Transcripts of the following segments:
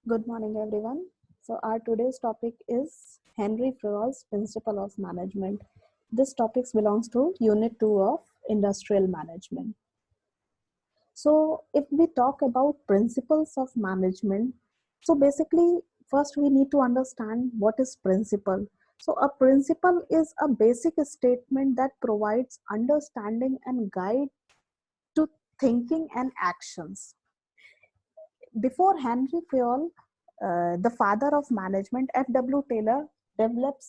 Good morning, everyone. So, our today's topic is Henry Fayol's Principle of Management. This topic belongs to Unit 2 of Industrial Management. So, if we talk about principles of management, so basically, first we need to understand what is principle. So, a principle is a basic statement that provides understanding and guide to thinking and actions. Before Henry Fayol, the father of management, F.W. Taylor developed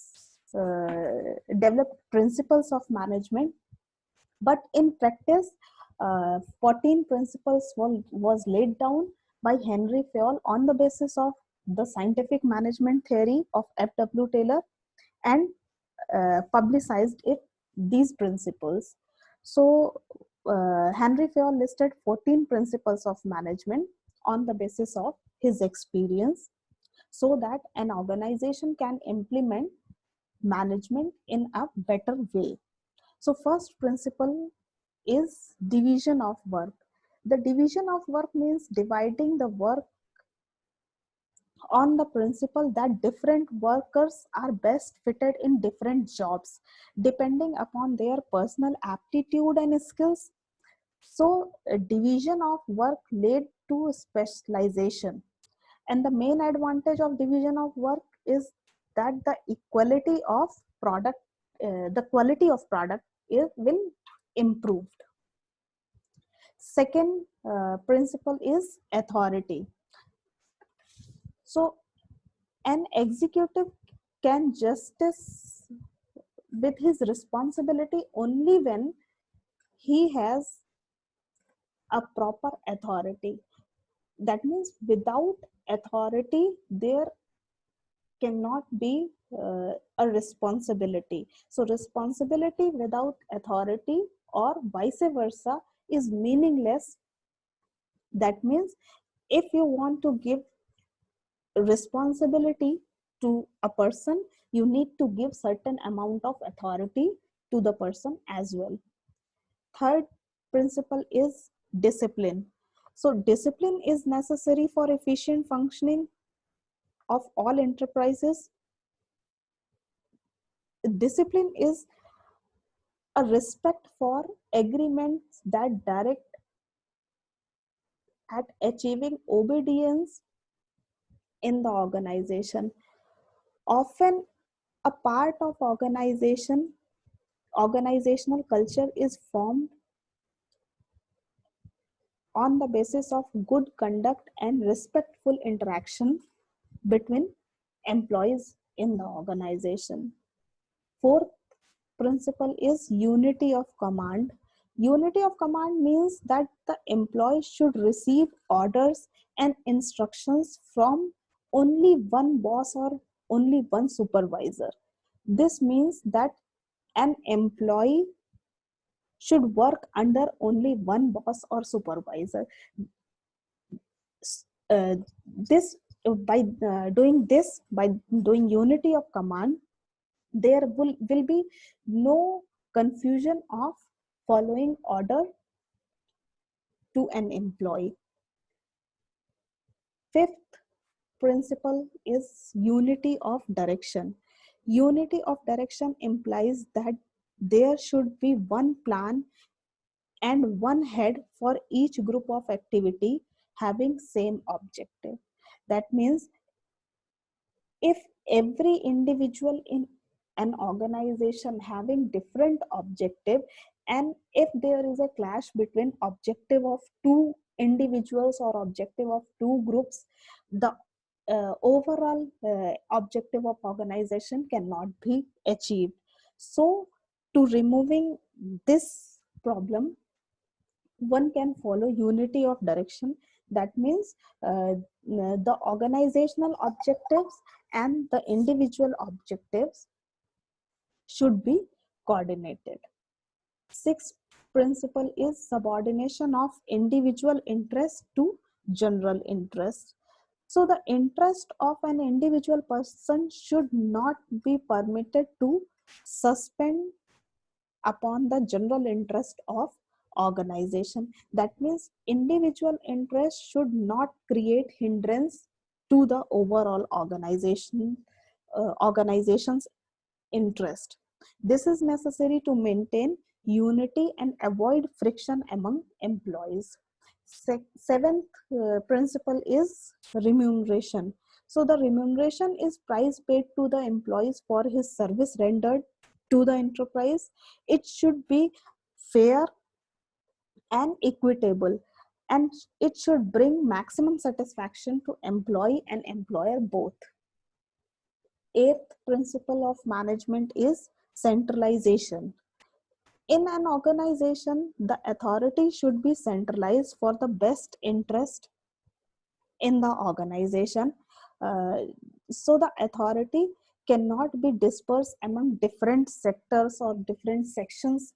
principles of management, but in practice, 14 principles was laid down by Henry Fayol on the basis of the scientific management theory of F.W. Taylor and publicized these principles. So Henry Fayol listed 14 principles of management on the basis of his experience so that an organization can implement management in a better way. So first principle is division of work. The division of work means dividing the work on the principle that different workers are best fitted in different jobs depending upon their personal aptitude and skills. So a division of work led to specialization, and the main advantage of division of work is that the equality of product the quality of product will improve. Second principle is authority. So an executive can justice with his responsibility only when he has a proper authority. That means without authority, there cannot be a responsibility. So, responsibility without authority or vice versa is meaningless. That means if you want to give responsibility to a person, you need to give certain amount of authority to the person as well. Third principle is discipline. So discipline is necessary for efficient functioning of all enterprises. Discipline is a respect for agreements that direct at achieving obedience in the organization. Often a part of organizational culture is formed on the basis of good conduct and respectful interaction between employees in the organization. Fourth principle is unity of command. Unity of command means that the employee should receive orders and instructions from only one boss or only one supervisor. This means that an employee should work under only one boss or supervisor. Uh, this by doing unity of command, there will be no confusion of following order to an employee. Fifth principle is unity of direction. Unity of direction implies that there should be one plan and one head for each group of activity having same objective. That means if every individual in an organization having different objective, and if there is a clash between objective of two individuals or objective of two groups, the overall objective of organization cannot be achieved. So to removing this problem, one can follow unity of direction. That means the organizational objectives and the individual objectives should be coordinated. Sixth principle is subordination of individual interest to general interest. So the interest of an individual person should not be permitted to suspend upon the general interest of organization. That means individual interest should not create hindrance to the overall organization's interest. This is necessary to maintain unity and avoid friction among employees. Seventh principle is remuneration. So the remuneration is price paid to the employees for his service rendered to the enterprise. It should be fair and equitable, and it should bring maximum satisfaction to employee and employer both. Eighth principle of management is centralization. In an organization, the authority should be centralized for the best interest in the organization. Uh, so the authority cannot be dispersed among different sectors or different sections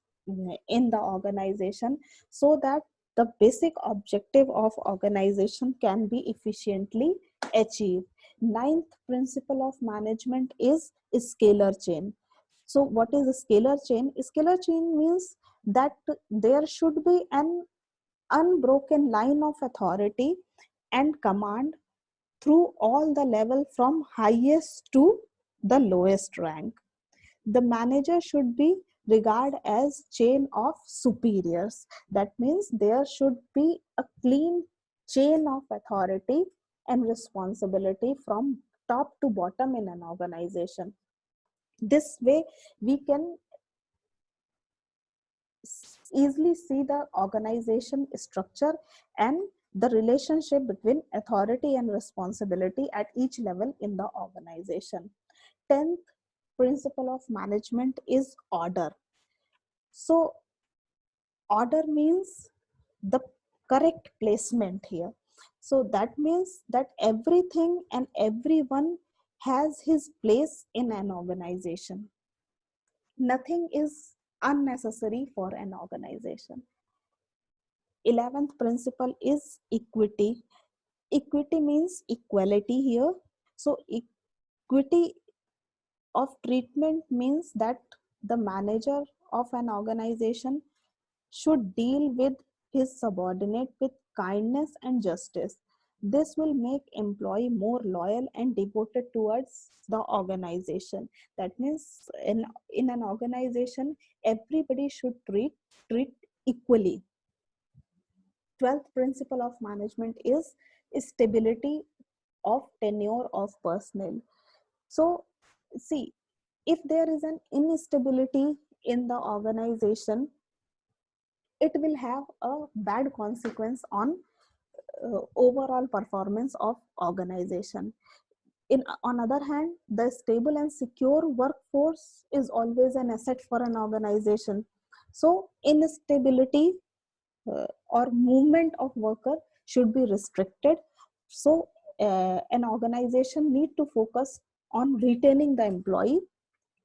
in the organization, so that the basic objective of organization can be efficiently achieved. Ninth principle of management is scalar chain. So what is a scalar chain? Scalar chain means that there should be an unbroken line of authority and command through all the level from highest to the lowest rank. The manager should be regarded as chain of superiors. That means there should be a clean chain of authority and responsibility from top to bottom in an organization. This way we can easily see the organization structure and the relationship between authority and responsibility at each level in the organization. 10th principle of management is order. So order means the correct placement here. So that means that everything and everyone has his place in an organization. Nothing is unnecessary for an organization. 11th principle is equity. Equity means equality here. So equity of treatment means that the manager of an organization should deal with his subordinate with kindness and justice. This will make employee more loyal and devoted towards the organization. That means in an organization, everybody should treat equally. 12th principle of management is stability of tenure of personnel. So see, if there is an instability in the organization, it will have a bad consequence on overall performance of organization. On other hand, the stable and secure workforce is always an asset for an organization. So instability or movement of worker should be restricted. So an organization need to focus on retaining the employee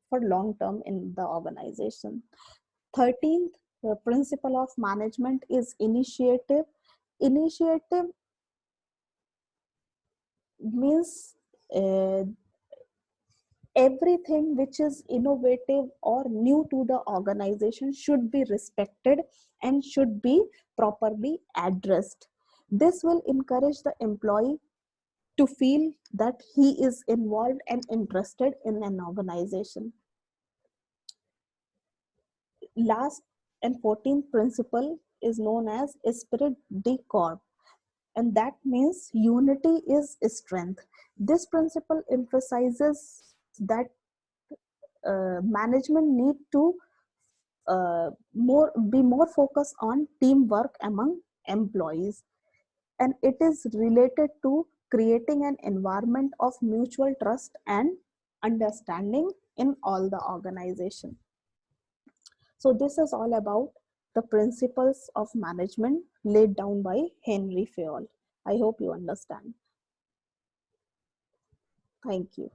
for long term in the organization. 13th principle of management is initiative. Initiative means uh, everything which is innovative or new to the organization should be respected and should be properly addressed. This will encourage the employee to feel that he is involved and interested in an organization. Last and 14th principle is known as esprit de corps, and that means unity is strength. This principle emphasizes that management need to be more focused on teamwork among employees, and it is related to creating an environment of mutual trust and understanding in all the organization. So this is all about the principles of management laid down by Henry Fayol. I hope you understand. Thank you.